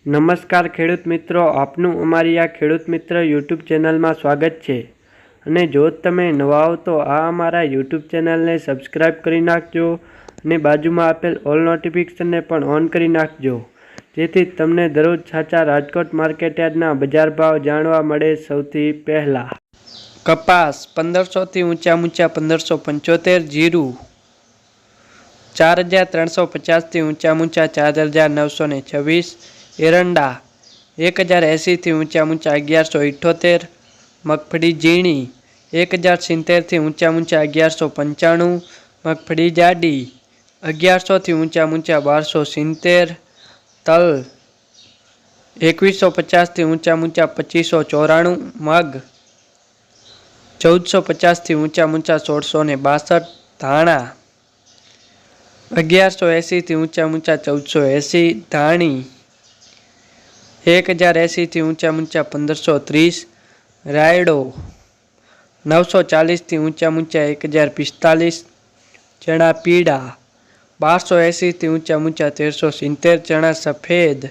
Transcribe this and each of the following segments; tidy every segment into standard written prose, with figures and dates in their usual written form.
નમસ્કાર ખેડૂત મિત્રો, આપનું અમારી આ ખેડૂત મિત્ર યુટ્યુબ ચેનલમાં સ્વાગત છે. અને જો તમે નવા હો તો આ અમારા યુટ્યુબ ચેનલને સબસ્ક્રાઈબ કરી નાખજો અને બાજુમાં આપેલ ઓલ નોટિફિકેશનને પણ ઓન કરી નાખજો, જેથી તમને દરરોજ સાચા રાજકોટ માર્કેટયાર્ડના બજાર ભાવ જાણવા મળે સૌથી પહેલા. કપાસ 1500 થી ઊંચા 1575, જીરું 4350 થી ઊંચા 4926, એરંડા 1080 થી ઊંચા 1178, મગફળી ઝીણી 1070 થી ઊંચા 1195, મગફળી જાડી 1100 થી ઊંચા 1270, તલ 2150 થી ઊંચા 2594, મગ 1450 થી ઊંચા 1662, ધાણા 1180 થી ઊંચા 1480, ધાણી 1080 થી ઊંચા 1530, રાયડો 940 થી ઊંચા 1045, ચણા પીળા 1280 થી ઊંચા 1370, ચણા સફેદ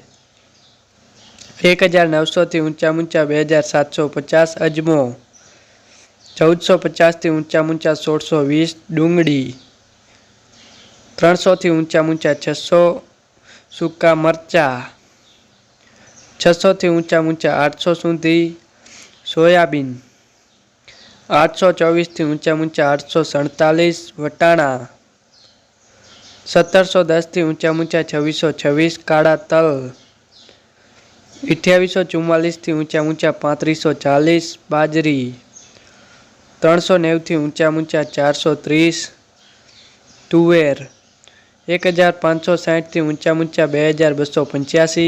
1900 થી ઊંચા 2750, અજમો 1450 થી ઊંચા 1620, ડુંગળી 300 થી ઊંચા 600, સૂકા મરચા 600 થી ઊંચા 800 સુધી, સોયાબીન 824 થી ઊંચા 847, વટાણા 1710 થી ઊંચા 2626, કાળા તલ 2844 થી ઊંચા 3540, બાજરી 390 થી ઊંચા 430, તુવેર 1560 થી ઊંચા 2285,